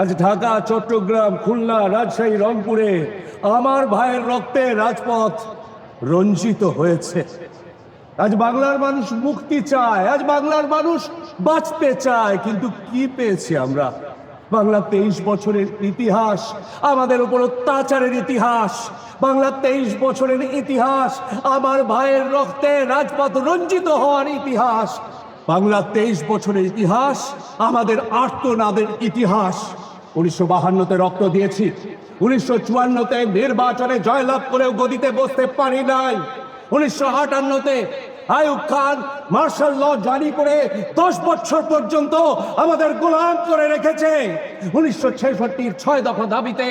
আজ ঢাকা, চট্টগ্রাম, খুলনা, রাজশাহী, রংপুরে আমার ভাইয়ের রক্তে রাজপথ রঞ্জিত হয়েছে। আজ বাংলার মানুষ মুক্তি চায়, আজ বাংলার মানুষ বাঁচতে চায়, কিন্তু কি পেয়েছি আমরা? বাংলা 23 বছরের ইতিহাস, আমাদের উপর অত্যাচারের ইতিহাস। বাংলা 23 বছরের ইতিহাস, আমার ভাইয়ের রক্তে রাজপথ রঞ্জিত হওয়ার ইতিহাস। বাংলা 23 বছরের ইতিহাস, আমাদের আর্তনাদের ইতিহাস। 1952-তে রক্ত দিয়েছি, 1954-তে নির্বাচনে জয়লাভ করেও গদিতে বসতে পারি নাই। 1958-তে আইয়ুব খান মার্শাল ল জারি করে 10 বছর পর্যন্ত আমাদের গোলাম করে রেখেছে। 1966-র 6 দফা দাবিতে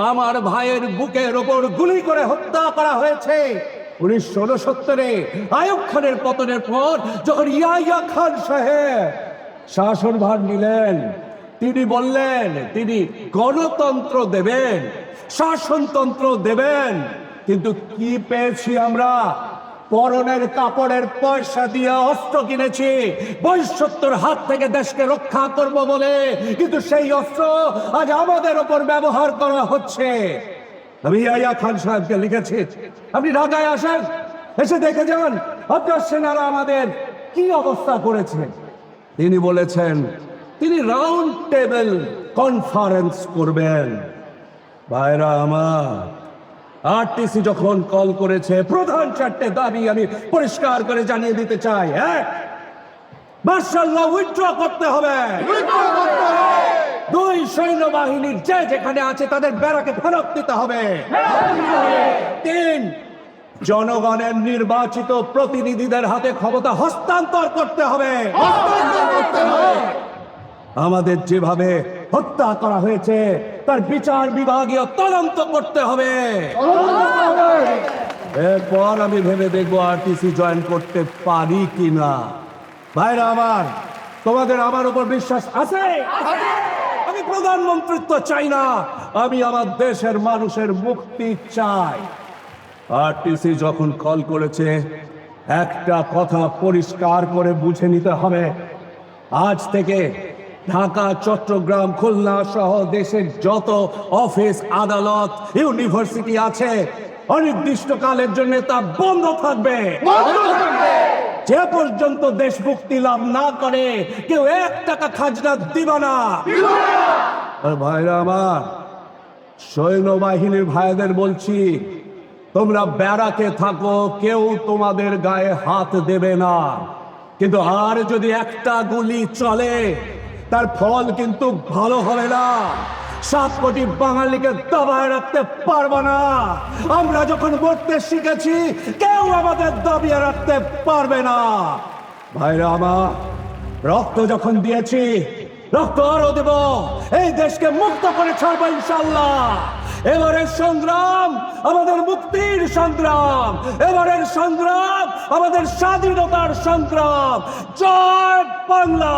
আমার ভাইয়ের বুকের ওপর গুলি করে হত্যা করা হয়েছে। 1969-এ আইয়ুব খানের পতনের পর যখন ইয়াহিয়া খান সাহেব শাসনভার নিলেন, তিনি বললেন তিনি গণতন্ত্র দেবেন, শাসনতন্ত্র দেবেন, কিন্তু কি পেয়েছি আমরা? পরনের কাপড়ের পয়সা দিয়ে অস্ত্র কিনেছি বৈশ্যত্বর হাত থেকে দেশকে রক্ষা করব বলে, কিন্তু সেই অস্ত্র আজ আমাদের ওপর ব্যবহার করা হচ্ছে। আমি ইয়াহিয়া খান সাহেবকে লিখেছি, আপনি ঢাকায় আসেন, এসে দেখে যান আপনার সেনারা আমাদের কি অবস্থা করেছে। তিনি বলেছেন তিনি রাউন্ড টেবিল কনফারেন্স করবেন। ভাইরা আমার, আরটিসি যখন কল করেছে, প্রধান 4টে দাবি আমি পরিষ্কার করে জানিয়ে দিতে চাই। 1, মার্শাল ল উইথড্র করতে হবে। 2, সৈন্যবাহিনীর যে যেখানে আছে তাদের ব্যারাকে ফেরত দিতে হবে। 3, জনগণের নির্বাচিত প্রতিনিধিদের হাতে ক্ষমতা হস্তান্তর করতে হবে। আমাদের যেভাবে হত্যা করা হয়েছে তার বিচার বিভাগীয় তদন্ত করতে হবে। এরপর আমি ভেবে দেখবো আরটিসি জয়েন করতে পারি কিনা। ভাইরা আমার, তোমাদের আমার উপর বিশ্বাস আছে? আমি প্রধানমন্ত্রিত্ব চাই না, আমি আমার দেশের মানুষের মুক্তি চাই। আরটিসি যখন কল করেছে, একটা কথা পরিষ্কার করে বুঝে নিতে হবে, আজ থেকে ঢাকা, চট্টগ্রাম, খুলনা সহ দেশের যত অফিস, আদালত, ইউনিভার্সিটি আছে অনির্দিষ্টকালের জন্য তা বন্ধ থাকবে। যে পর্যন্ত দেশ মুক্তি লাভ না করে কেউ 1 টাকা খাজনা দিবে না। ভাইরা আমার, সৈন্যবাহিনীর ভাইদের বলছি, তোমরা ব্যারাকে থাকো, কেউ তোমাদের গায়ে হাত দেবে না, কিন্তু আর যদি একটা গুলি চলে তার ফল কিন্তু ভালো হবে না। 7 কোটি বাঙালিকে দবায় রাখতে পারবো না। আমরা যখন মরতে শিখেছি, কেউ আমাদের দবিয়ে রাখতে পারবে না। ভাইরা আমার, রক্ত যখন দিয়েছি, রক্ত আরো দেব, এই দেশকে মুক্ত করে ছাড়বো ইনশাল্লাহ। এবারের সংগ্রাম আমাদের মুক্তির সংগ্রাম, এবারের সংগ্রাম আমাদের স্বাধীনতার সংগ্রাম। জয় বাংলা।